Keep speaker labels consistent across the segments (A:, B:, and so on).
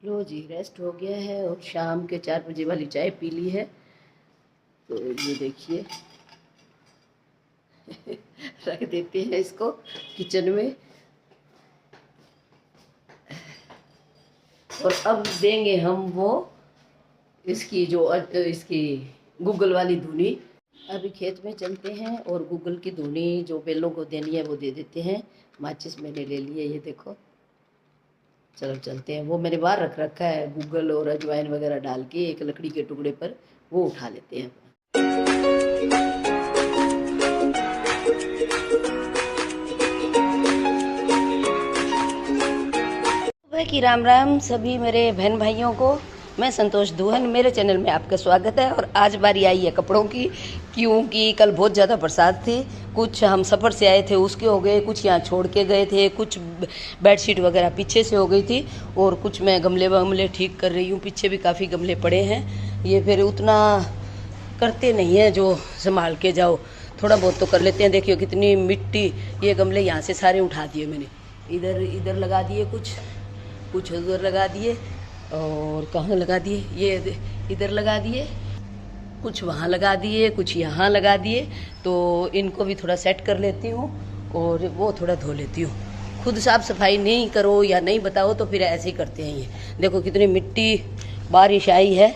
A: लो जी, rest हो गया है और शाम के 4 बजे वाली चाय पी ली है। तो ये देखिए रख देते हैं इसको किचन में। और अब देंगे हम वो इसकी जो इसकी गूगल वाली धुनी। अभी खेत में चलते हैं और गूगल की धुनी जो बेलों को देनी है वो दे देते हैं। माचिस मैंने ले ली है, ये देखो। चलो चलते हैं। वो मैंने बाहर रख रखा है गूगल और अजवाइन वगैरह डाल के एक लकड़ी के टुकड़े पर, वो उठा लेते हैं। सुबह की राम राम सभी मेरे बहन भाइयों को। मैं संतोष दुहन, मेरे चैनल में आपका स्वागत है। और आज बारी आई है कपड़ों की, क्योंकि कल बहुत ज़्यादा बरसात थी। कुछ हम सफ़र से आए थे उसके हो गए, कुछ यहाँ छोड़ के गए थे, कुछ बेडशीट वगैरह पीछे से हो गई थी, और कुछ मैं गमले वमले ठीक कर रही हूँ। पीछे भी काफ़ी गमले पड़े हैं। ये फिर उतना करते नहीं हैं जो संभाल के जाओ, थोड़ा बहुत तो कर लेते हैं। देखिए कितनी मिट्टी, ये गमले यहाँ से सारे उठा दिए मैंने। इधर इधर लगा दिए, कुछ उधर लगा दिए, और कहाँ लगा दिए, ये इधर लगा दिए, कुछ वहाँ लगा दिए, कुछ यहाँ लगा दिए। तो इनको भी थोड़ा सेट कर लेती हूँ और वो थोड़ा धो लेती हूँ। खुद साफ सफाई नहीं करो या नहीं बताओ तो फिर ऐसे ही करते हैं। ये देखो कितनी मिट्टी, बारिश आई है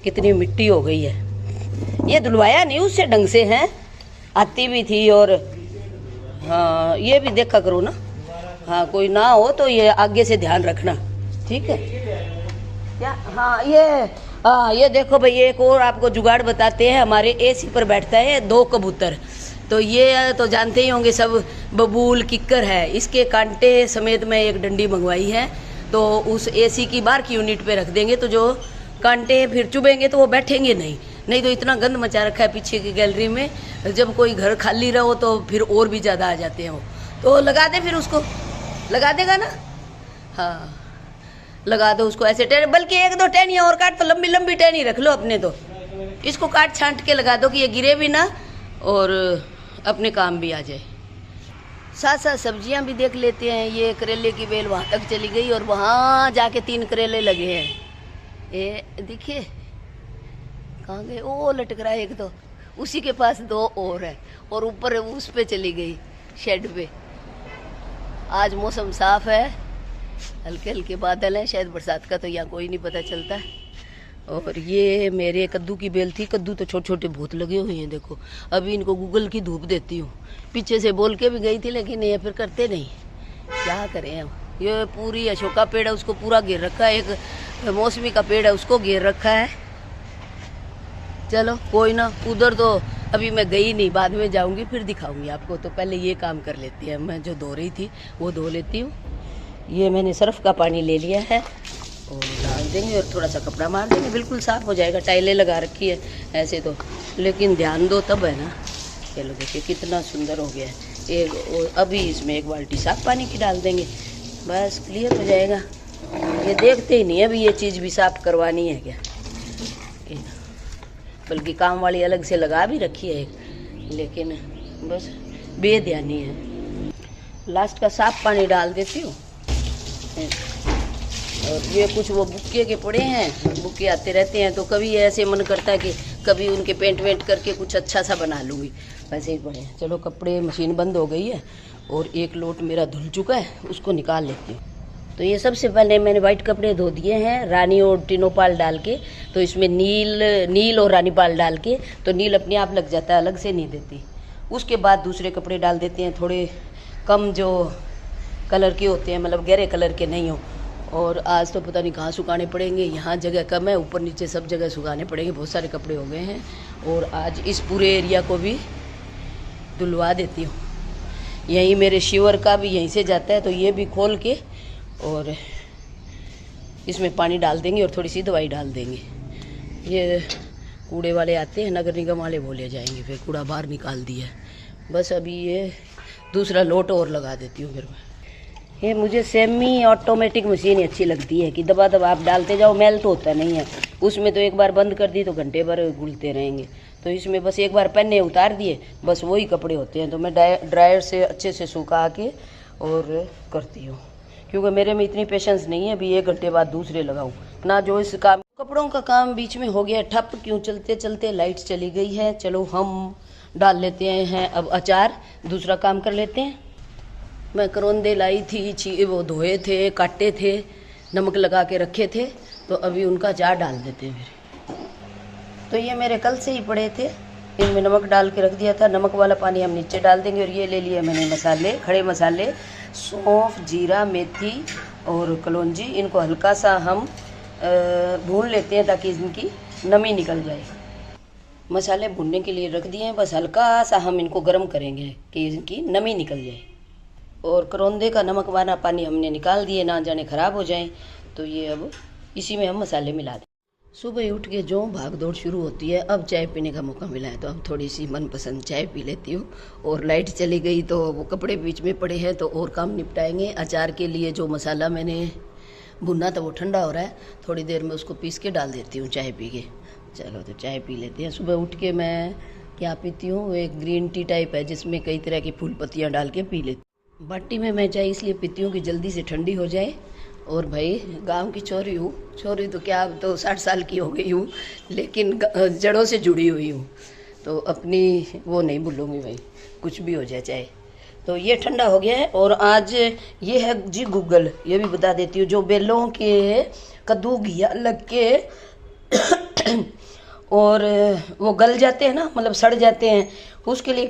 A: कितनी मिट्टी हो गई है। ये धुलवाया नहीं उससे ढंग से है, आती भी थी। और हाँ, ये भी देखा करो ना। हाँ, कोई ना हो तो ये आगे से ध्यान रखना, ठीक है क्या। हाँ ये देखो भाई, एक और आपको जुगाड़ बताते हैं। हमारे एसी पर बैठता है 2 कबूतर, तो ये तो जानते ही होंगे सब, बबूल किक्कर है। इसके कांटे समेत मैं एक डंडी मंगवाई है, तो उस एसी की बाहर की यूनिट पे रख देंगे, तो जो कांटे फिर चुभेंगे तो वो बैठेंगे नहीं तो इतना गंद मचा रखा है पीछे की गैलरी में। जब कोई घर खाली रहो तो फिर और भी ज़्यादा आ जाते हैं वो। तो लगा दे, फिर उसको लगा देगा ना। हाँ, लगा दो उसको ऐसे टहनी, बल्कि 1-2 टहनियाँ और काट, तो लंबी लंबी टहनी रख लो अपने। तो इसको काट छांट के लगा दो कि ये गिरे भी ना और अपने काम भी आ जाए। साथ साथ सब्जियां भी देख लेते हैं। ये करेले की बेल वहाँ तक चली गई और वहाँ जाके 3 करेले लगे हैं। ये देखिए कहाँ गए, ओ लटक रहा है एक, तो उसी के पास 2 और है, और ऊपर उस पे चली गई शेड पे। आज मौसम साफ है, हल्के हल्के बादल हैं, शायद बरसात का तो यहाँ कोई नहीं पता चलता। और ये मेरे कद्दू की बेल थी। कद्दू तो छोटे छोटे बहुत लगे हुए हैं, देखो। अभी इनको गूगल की धूप देती हूँ। पीछे से बोल के भी गई थी, लेकिन ये फिर करते नहीं, क्या करें हम। ये पूरी अशोक का पेड़ है, उसको पूरा घेर रखा है। एक मौसमी का पेड़ है, उसको घेर रखा है। चलो कोई ना, उधर तो अभी मैं गई नहीं, बाद में जाऊंगी फिर दिखाऊंगी आपको। तो पहले ये काम कर लेती है, मैं जो धो रही थी वो धो लेती हूँ। ये मैंने सर्फ का पानी ले लिया है और डाल देंगे और थोड़ा सा कपड़ा मार देंगे, बिल्कुल साफ़ हो जाएगा। टाइलें लगा रखी है ऐसे तो, लेकिन ध्यान दो तब है ना। चलो देखिए कितना सुंदर हो गया है। अभी इसमें 1 बाल्टी साफ पानी की डाल देंगे, बस क्लियर हो जाएगा। ये देखते ही नहीं अभी ये चीज़ भी साफ करवानी है क्या, बल्कि काम वाली अलग से लगा भी रखी है एक, लेकिन बस बेध्यानी है। लास्ट का साफ पानी डाल देती हूँ। और ये कुछ वो बुक्के के पड़े हैं, बुक्के आते रहते हैं, तो कभी ऐसे मन करता है कि कभी उनके पेंट वेंट करके कुछ अच्छा सा बना लूँगी, वैसे ही पड़े हैं। चलो कपड़े, मशीन बंद हो गई है और एक लोट मेरा धुल चुका है, उसको निकाल लेती हूँ। तो ये सबसे पहले मैंने वाइट कपड़े धो दिए हैं रानी और टिनोपाल डाल के। तो इसमें नील और रानी पाल डाल के, तो नील अपने आप लग जाता है, अलग से नहीं देती। उसके बाद दूसरे कपड़े डाल देते हैं, थोड़े कम जो कलर के होते हैं, मतलब गहरे कलर के नहीं हो। और आज तो पता नहीं कहाँ सुखाने पड़ेंगे, यहाँ जगह कम है, ऊपर नीचे सब जगह सुखाने पड़ेंगे। बहुत सारे कपड़े हो गए हैं और आज इस पूरे एरिया को भी धुलवा देती हूँ। यहीं मेरे शिवर का भी यहीं से जाता है, तो ये भी खोल के और इसमें पानी डाल देंगे और थोड़ी सी दवाई डाल देंगे। ये कूड़े वाले आते हैं, नगर निगम वाले, बोले जाएंगे, फिर कूड़ा बाहर निकाल दिया। बस अभी ये दूसरा लोट और लगा देती हूँ। फिर मैं ये मुझे सेमी ऑटोमेटिक मशीन अच्छी लगती है कि दबा दबा आप डालते जाओ, मैल तो होता नहीं है उसमें। तो एक बार बंद कर दी तो घंटे भर घुलते रहेंगे। तो इसमें बस एक बार पन्ने उतार दिए, बस वही कपड़े होते हैं। तो मैं ड्रायर से अच्छे से सुखा के और करती हूँ, क्योंकि मेरे में इतनी पेशेंस नहीं है अभी 1 घंटे बाद दूसरे लगाऊं ना। जो इस काम कपड़ों का काम बीच में हो गया ठप, क्यों चलते चलते लाइट चली गई है। चलो हम डाल लेते हैं अब अचार, दूसरा काम कर लेते हैं। मैं करौंदे लाई थी, वो धोए थे, काटे थे, नमक लगा के रखे थे, तो अभी उनका अचार डाल देते हैं फिर। तो ये मेरे कल से ही पड़े थे, इनमें नमक डाल के रख दिया था। नमक वाला पानी हम नीचे डाल देंगे। और ये ले लिया मैंने मसाले, खड़े मसाले, सौंफ, जीरा, मेथी और कलौंजी। इनको हल्का सा हम भून लेते हैं ताकि इनकी नमी निकल जाए। मसाले भूनने के लिए रख दिए हैं, बस हल्का सा हम इनको गर्म करेंगे कि इनकी नमी निकल जाए। और करौंदे का नमक वाला पानी हमने निकाल दिए, ना जाने ख़राब हो जाए। तो ये अब इसी में हम मसाले मिला दें। सुबह उठ के जो भाग दौड़ शुरू होती है, अब चाय पीने का मौका मिला है तो अब थोड़ी सी मनपसंद चाय पी लेती हूँ। और लाइट चली गई तो वो कपड़े बीच में पड़े हैं तो और काम निपटाएंगे। अचार के लिए जो मसाला मैंने भुना था वो ठंडा हो रहा है, थोड़ी देर में उसको पीस के डाल देती हूँ चाय पी के। चलो तो चाय पी लेते हैं। सुबह उठ के मैं क्या पीती हूँ, वो एक ग्रीन टी टाइप है जिसमें कई तरह की फूल पत्तियाँ डाल के पी लेती हूँ। बाटी में मैं चाय इसलिए पीती हूँ कि जल्दी से ठंडी हो जाए। और भाई गांव की छोरी हूँ, छोरी तो क्या, अब तो 60 साल की हो गई हूँ, लेकिन जड़ों से जुड़ी हुई हूँ, तो अपनी वो नहीं भूलूँगी भाई, कुछ भी हो जाए चाहे। तो ये ठंडा हो गया है। और आज ये है जी गूगल, ये भी बता देती हूँ, जो बेलों के कद्दू घिया लग के और वो गल जाते हैं ना, मतलब सड़ जाते हैं, उसके लिए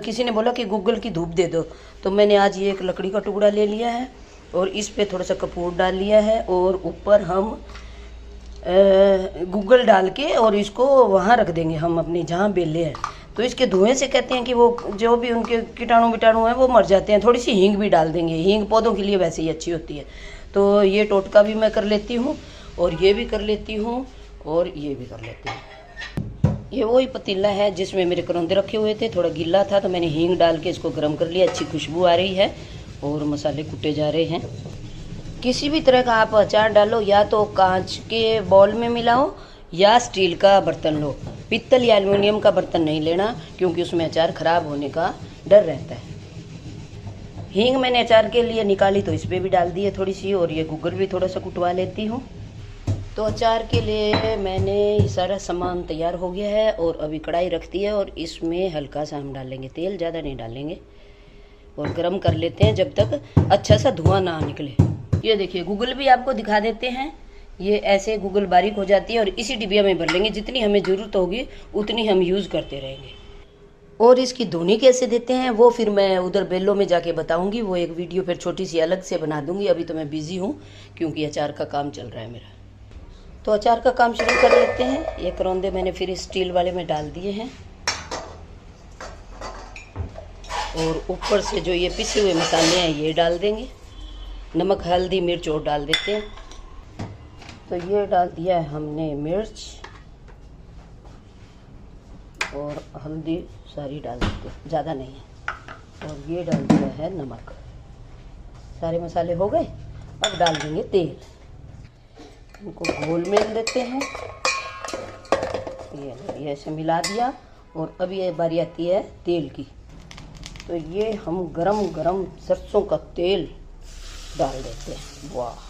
A: किसी ने बोला कि गूगल की धूप दे दो। तो मैंने आज ये एक लकड़ी का टुकड़ा ले लिया है और इस पे थोड़ा सा कपूर डाल लिया है और ऊपर हम गूगल डाल के और इसको वहाँ रख देंगे हम अपने जहाँ बेले हैं। तो इसके धुएं से कहते हैं कि वो जो भी उनके कीटाणु विटाणु हैं वो मर जाते हैं। थोड़ी सी हींग भी डाल देंगे, हींग पौधों के लिए वैसे ही अच्छी होती है। तो ये टोटका भी मैं कर लेती हूँ और ये भी कर लेती हूँ और ये भी कर लेती हूँ। ये वही पतीला है जिसमें मेरे करौंदे रखे हुए थे, थोड़ा गीला था तो मैंने हींग डाल के इसको गर्म कर लिया। अच्छी खुशबू आ रही है और मसाले कुटे जा रहे हैं। किसी भी तरह का आप अचार डालो, या तो कांच के बॉल में मिलाओ या स्टील का बर्तन लो। पित्तल या एल्युमिनियम का बर्तन नहीं लेना क्योंकि उसमें अचार खराब होने का डर रहता है। हींग मैंने अचार के लिए निकाली तो इस पर भी डाल दी है थोड़ी सी, और ये गूगल भी थोड़ा सा कुटवा लेती हूँ। तो अचार के लिए मैंने ये सारा सामान तैयार हो गया है और अभी कढ़ाई रख दी है और इसमें हल्का सा हम डालेंगे तेल, ज़्यादा नहीं डालेंगे, और गरम कर लेते हैं जब तक अच्छा सा धुआं ना निकले। ये देखिए गूगल भी आपको दिखा देते हैं, ये ऐसे गूगल बारीक हो जाती है और इसी डिबिया में भर लेंगे, जितनी हमें ज़रूरत होगी उतनी हम यूज़ करते रहेंगे। और इसकी धुनी कैसे देते हैं वो फिर मैं उधर बेलों में जाके बताऊंगी, वो एक वीडियो फिर छोटी सी अलग से बना दूंगी। अभी तो मैं बिज़ी हूँ क्योंकि अचार का काम चल रहा है मेरा। तो अचार का काम शुरू कर लेते हैं। ये करौंदे मैंने फिर स्टील वाले में डाल दिए हैं और ऊपर से जो ये पिसे हुए मसाले हैं ये डाल देंगे। नमक, हल्दी, मिर्च और डाल देते हैं। तो ये डाल दिया है हमने मिर्च और हल्दी सारी डाल देते हैं, ज़्यादा नहीं है। और ये डाल दिया है नमक। सारे मसाले हो गए, अब डाल देंगे तेल। इनको घोल मिल देते हैं। ये ऐसे मिला दिया और अब ये बारी आती है तेल की। तो ये हम गरम गरम सरसों का तेल डाल देते हैं। वाह!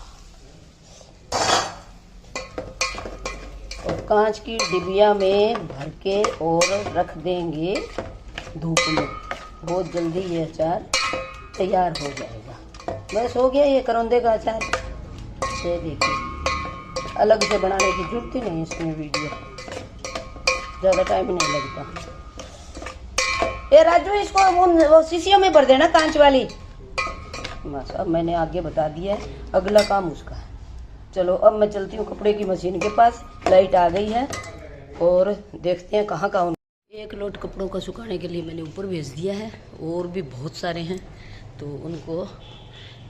A: और कांच की डिबिया में भर के और रख देंगे धूप में। बहुत जल्दी ये अचार तैयार हो जाएगा। बस हो गया ये करौंदे का अचार। ये देखिए, अलग से बनाने की जरूरत ही नहीं इसमें, वीडियो ज़्यादा टाइम नहीं लगता। ये राजू इसको वो शीशियों में भर देना, कांच वाली। बस अब मैंने आगे बता दिया है, अगला काम उसका है। चलो अब मैं चलती हूँ कपड़े की मशीन के पास। लाइट आ गई है और देखते हैं कहाँ कहाँ। एक लोड कपड़ों का सुखाने के लिए मैंने ऊपर भेज दिया है, और भी बहुत सारे हैं तो उनको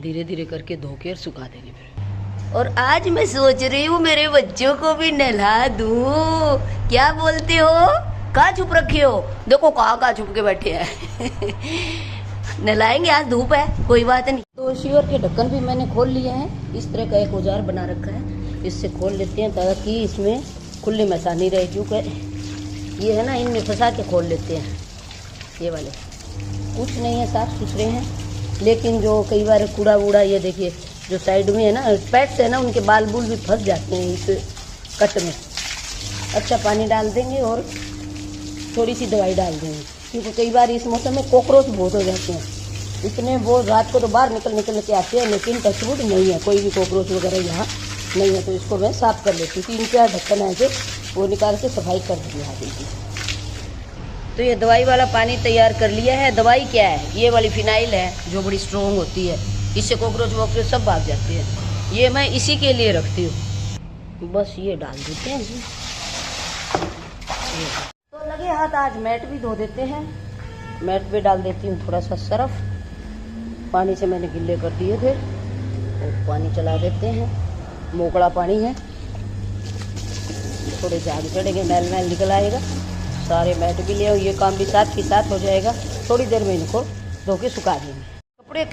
A: धीरे धीरे करके धो के सुखा देंगे फिर। और आज मैं सोच रही हूँ मेरे बच्चों को भी नहला दूँ। क्या बोलते हो? कहाँ छुप रखे हो? देखो कहाँ छुप के बैठे हैं। नहलाएंगे, आज धूप है, कोई बात नहीं। तो शिवर के ढक्कन भी मैंने खोल लिए हैं। इस तरह का एक औजार बना रखा है, इससे खोल लेते हैं ताकि इसमें खुले में आसानी रहे। क्योंकि ये है ना, इनमें फंसा के खोल लेते हैं। ये वाले कुछ नहीं है, साफ सुथरे हैं। लेकिन जो कई बार कूड़ा वूड़ा, ये देखिए जो साइड में है ना पेट्स है ना, उनके बाल बूल भी फंस जाते हैं इस कट में। अच्छा पानी डाल देंगे और थोड़ी सी दवाई डाल देंगे, क्योंकि कई बार इस मौसम में कॉकरोच बहुत हो जाते हैं। इतने वो रात को तो बाहर निकल के आते हैं, लेकिन टचवुड नहीं है, कोई भी कॉकरोच वगैरह यहाँ नहीं है। तो इसको मैं साफ़ कर लेती हूँ, 3-4 ढक्कन ऐसे वो निकाल के सफाई कर दी यहाँ की। तो ये दवाई वाला पानी तैयार कर लिया है। दवाई क्या है? ये वाली फिनाइल है जो बड़ी स्ट्रॉन्ग होती है, इससे कॉकरोच वॉकरोच सब भाग जाते हैं। ये मैं इसी के लिए रखती हूँ। बस ये डाल देते हैं इसमें। तो लगे हाथ आज मैट भी धो देते हैं। मैट पे डाल देती हूँ थोड़ा सा सरफ, पानी से मैंने गिल्ले कर दिए थे, और पानी चला देते हैं। मोकड़ा पानी है, थोड़े से आगे चढ़ेंगे, मैल मैल निकल आएगा। सारे मैट भी ले, ये काम भी साथ के साथ हो जाएगा। थोड़ी देर में इनको धो के सुखा देंगे। कपड़े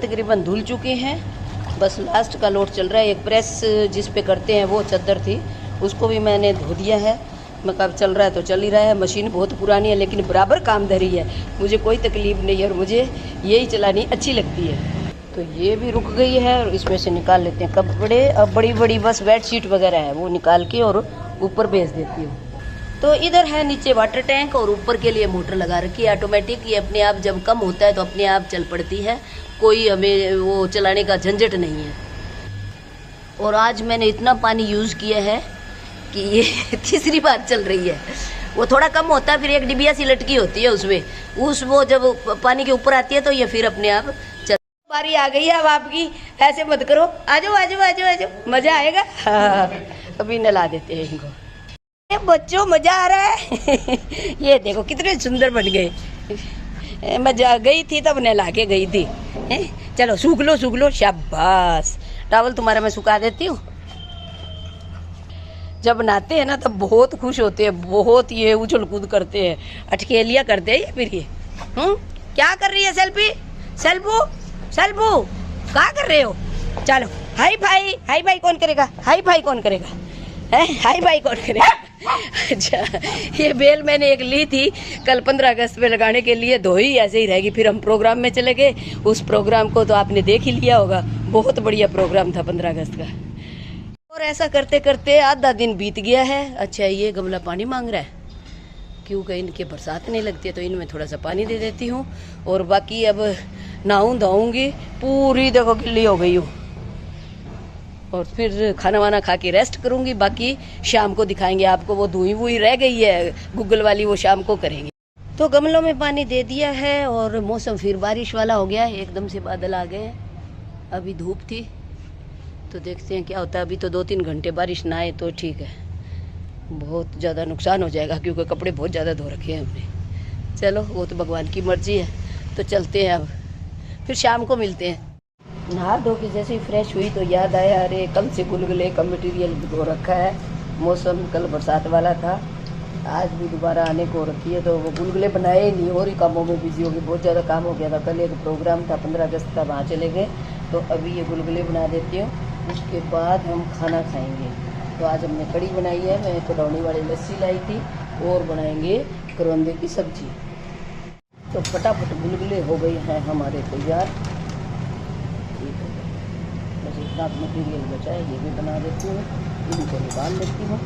A: तकरीबन धुल चुके हैं, बस लास्ट का लोड चल रहा है। एक प्रेस जिस पे करते हैं वो चादर थी, उसको भी मैंने धो दिया है। मैं कब चल रहा है तो चल ही रहा है। मशीन बहुत पुरानी है लेकिन बराबर काम धरी है, मुझे कोई तकलीफ नहीं है और मुझे यही चलानी अच्छी लगती है। तो ये भी रुक गई है और इसमें से निकाल लेते हैं कपड़े। अब बड़ी बड़ी बस बेडशीट वगैरह है वो निकाल के और ऊपर भेज देती हूँ। तो इधर है नीचे वाटर टैंक और ऊपर के लिए मोटर लगा रखी है ऑटोमेटिक। ये अपने आप जब कम होता है तो अपने आप चल पड़ती है, कोई हमें वो चलाने का झंझट नहीं है। और आज मैंने इतना पानी यूज़ किया है कि ये तीसरी बार चल रही है। वो थोड़ा कम होता है, फिर एक डिबिया सी लटकी होती है उसमें, वो जब पानी के ऊपर आती है तो ये फिर अपने आप चल। बारी आ गई है अब आपकी, ऐसे मत करो, आ जाओ आ जाओ आ जाओ आ जाओ, मज़ा आएगा। हाँ, अभी नला देते हैं इनको। बच्चों मज़ा आ रहा है। ये देखो कितने सुंदर बन गए। मैं गई थी तब नला के गई थी। चलो सूख लो, शाबाश। टॉवल तुम्हारा मैं सुखा देती हूँ। जब नहाते हैं ना तब बहुत खुश होते हैं, बहुत ये उछल कूद करते हैं, अटकेलियाँ करते हैं। ये फिर ये क्या कर रही है सेल्फू क्या कर रहे हो? चलो हाई भाई कौन करेगा? हाई भाई कौन करेगा? अच्छा, ये बेल मैंने एक ली थी कल 15 अगस्त पे लगाने के लिए, धोई ऐसे ही रहेगी। फिर हम प्रोग्राम में चले गए, उस प्रोग्राम को तो आपने देख ही लिया होगा, बहुत बढ़िया प्रोग्राम था 15 अगस्त का। और ऐसा करते करते आधा दिन बीत गया है। अच्छा ये गमला पानी मांग रहा है, क्योंकि इनके बरसात नहीं लगती है तो इनमें थोड़ा सा पानी दे देती हूँ। और बाकी अब नहाऊँ धोऊँगी, पूरी देखो गिल्ली हो गई हूँ, और फिर खाना वाना खा के रेस्ट करूँगी। बाकी शाम को दिखाएंगे आपको, वो धुई वुई रह गई है गूगल वाली, वो शाम को करेंगे। तो गमलों में पानी दे दिया है और मौसम फिर बारिश वाला हो गया है, एकदम से बादल आ गए हैं। अभी धूप थी तो देखते हैं क्या होता है। अभी तो 2-3 घंटे बारिश ना आए तो ठीक है, बहुत ज़्यादा नुकसान हो जाएगा क्योंकि कपड़े बहुत ज़्यादा धो रखे हैं हमने। चलो वो तो भगवान की मर्जी है, तो चलते हैं अब, फिर शाम को मिलते हैं। नहा धो के जैसे ही फ्रेश हुई तो याद आया, अरे कल से गुलगुले का मटीरियल धो रखा है। मौसम कल बरसात वाला था, आज भी दोबारा आने को रखी है, तो वो गुलगुले बनाए नहीं, और ही कामों में बिजी हो गए, बहुत ज़्यादा काम हो गया था। कल एक प्रोग्राम था 15 अगस्त का, वहाँ चले गए, तो अभी ये गुलगुले बना देती हूँ, उसके बाद हम खाना खाएंगे। तो आज हमने कड़ी बनाई है, मैं कड़ौनी वाली लस्सी लाई थी, और बनाएंगे करौंदे की सब्जी। तो फटाफट गुलगुले हो गए हैं हमारे तैयार। बस इतना मटीरियल बचा है, ये भी बना देती हूँ, इनको निकाल लेती हूँ।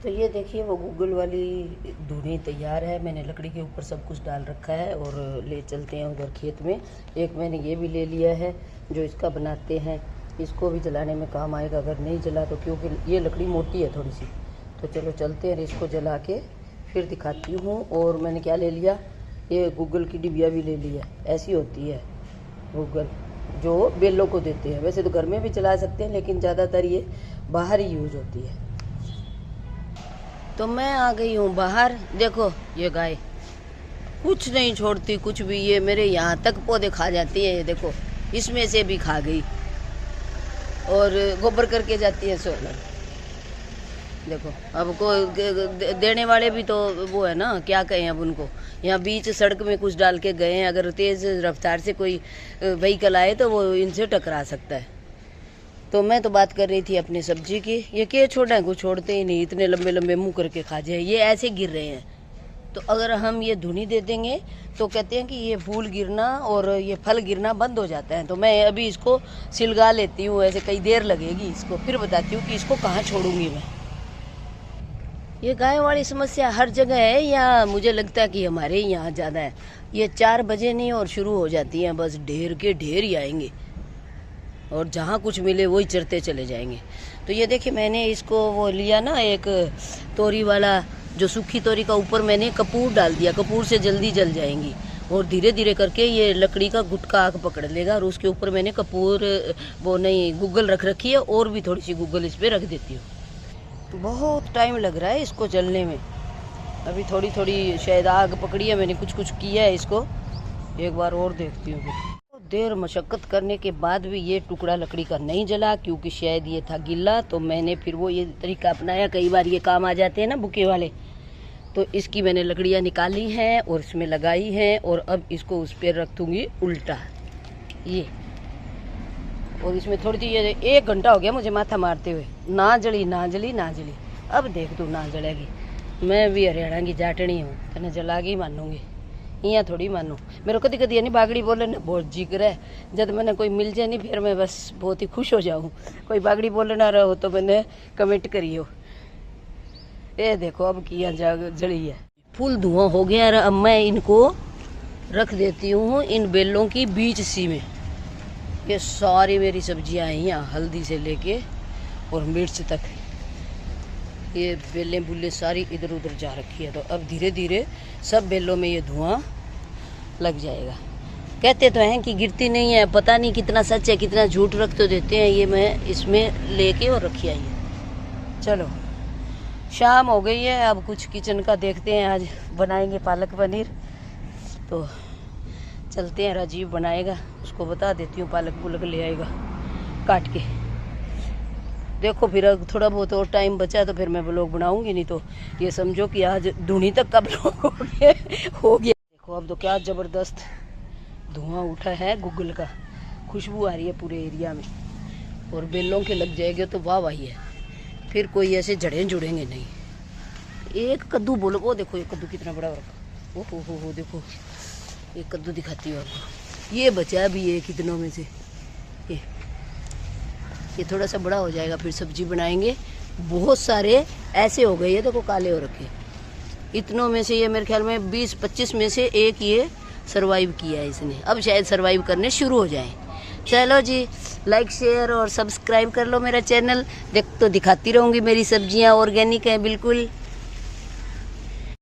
A: तो ये देखिए वो गूगल वाली धुनी तैयार है, मैंने लकड़ी के ऊपर सब कुछ डाल रखा है, और ले चलते हैं उधर खेत में। एक मैंने ये भी ले लिया है जो इसका बनाते हैं, इसको भी जलाने में काम आएगा अगर नहीं जला तो, क्योंकि ये लकड़ी मोटी है थोड़ी सी। तो चलो चलते हैं, इसको जला के फिर दिखाती हूँ। और मैंने क्या ले लिया, ये गूगल की डिबिया भी ले लिया, ऐसी होती है गूगल जो बेलों को देते हैं। वैसे तो घर में भी चला सकते हैं लेकिन ज़्यादातर ये बाहर ही यूज होती है। तो मैं आ गई हूँ बाहर। देखो ये गाय कुछ नहीं छोड़ती कुछ भी, ये मेरे यहाँ तक पौधे खा जाती है। ये देखो इसमें से भी खा गई, और गोबर करके जाती है सोलर। देखो अब को देने वाले भी तो वो है ना, क्या कहें अब उनको। यहाँ बीच सड़क में कुछ डाल के गए हैं, अगर तेज़ रफ्तार से कोई व्हीकल आए तो वो इनसे टकरा सकता है। तो मैं तो बात कर रही थी अपनी सब्जी की। ये क्या छोड़ा है, कुछ छोड़ते ही नहीं, इतने लंबे लंबे मुंह करके खा जाए। ये ऐसे गिर रहे हैं, तो अगर हम ये धुनी दे देंगे तो कहते हैं कि ये फूल गिरना और ये फल गिरना बंद हो जाता है। तो मैं अभी इसको सिलगा लेती हूँ, ऐसे कई देर लगेगी इसको, फिर बताती हूँ कि इसको कहाँ छोड़ूंगी मैं। ये गाय वाली समस्या हर जगह है या मुझे लगता है कि हमारे यहाँ ज़्यादा है। ये 4 बजे नहीं और शुरू हो जाती हैं, बस ढेर के ढेर ही आएंगे और जहाँ कुछ मिले वही चरते चले जाएंगे। तो ये देखिए मैंने इसको वो लिया ना, एक तोरी वाला, जो सूखी तोरी का ऊपर मैंने कपूर डाल दिया, कपूर से जल्दी जल जाएंगी और धीरे धीरे करके ये लकड़ी का गुटका आग पकड़ लेगा। और उसके ऊपर मैंने कपूर वो नहीं गूगल रख रखी है, और भी थोड़ी सी गूगल इस पर रख देती हूँ। बहुत टाइम लग रहा है इसको जलने में। अभी थोड़ी थोड़ी शायद आग पकड़ी है मैंने, कुछ कुछ किया है इसको, एक बार और देखती हूँ। देर मशक्क़त करने के बाद भी ये टुकड़ा लकड़ी का नहीं जला, क्योंकि शायद ये था गिल्ला। तो मैंने फिर वो ये तरीका अपनाया, कई बार ये काम आ जाते हैं ना बुके वाले। तो इसकी मैंने लकड़ियाँ निकाली हैं और इसमें लगाई हैं, और अब इसको उस पर रख दूँगी उल्टा ये। और इसमें थोड़ी सी ये 1 घंटा हो गया मुझे माथा मारते हुए, ना जली ना जली ना जली। अब देख तू ना जलेगी, मैं भी हरियाणा की जाटनी हूँ, कहना जलागी मानूंगी, यहाँ थोड़ी मानू। मेरे को कदी कदी नहीं बागड़ी बोले ना बहुत जिक्र है, जब मैंने कोई मिल जाए नहीं फिर मैं बस बहुत ही खुश हो जाऊँ। कोई बागड़ी बोले ना रहो तो मैंने कमेंट करियो। ये देखो अब किया जली है, फुल धुआं हो गया। और अब मैं इनको रख देती हूँ इन बेलों की बीच सी में। ये सारी मेरी सब्जियाँ हैं यहाँ, हल्दी से लेके और मिर्च तक, ये बेलें बुल्ले सारी इधर उधर जा रखी है। तो अब धीरे धीरे सब बेलों में ये धुआं लग जाएगा। कहते तो हैं कि गिरती नहीं है, पता नहीं कितना सच है कितना झूठ रख तो देते हैं। ये मैं इसमें लेके और रखी आई है। चलो शाम हो गई है, अब कुछ किचन का देखते हैं। आज बनाएंगे पालक पनीर, तो चलते हैं। राजीव बनाएगा, उसको बता देती हूँ, पालक पुलक ले आएगा काट के। देखो फिर थोड़ा बहुत और टाइम बचा तो फिर मैं ब्लॉग बनाऊंगी, नहीं तो ये समझो कि आज धुनी तक का ब्लॉग हो गया। देखो अब तो क्या ज़बरदस्त धुआं उठा है गूगल का, खुशबू आ रही है पूरे एरिया में, और बेलों के लग जाएंगे तो वाह वाही है, फिर कोई ऐसे जड़ें जुड़ेंगे नहीं। एक कद्दू बोलो, वो देखो ये कद्दू कितना बड़ा हो रखा, ओहो देखो ये कद्दू दिखाती हूँ आपको। ये बचा भी एक कितनों में से, ये थोड़ा सा बड़ा हो जाएगा फिर सब्जी बनाएंगे। बहुत सारे ऐसे हो गए, ये देखो काले हो रखे, इतनों में से ये मेरे ख्याल में 20-25 में से एक ये सरवाइव किया है इसने। अब शायद सरवाइव करने शुरू हो जाए। चलो जी, लाइक शेयर और सब्सक्राइब कर लो मेरा चैनल। देख तो दिखाती रहूँगी, मेरी सब्जियाँ ऑर्गेनिक हैं बिल्कुल।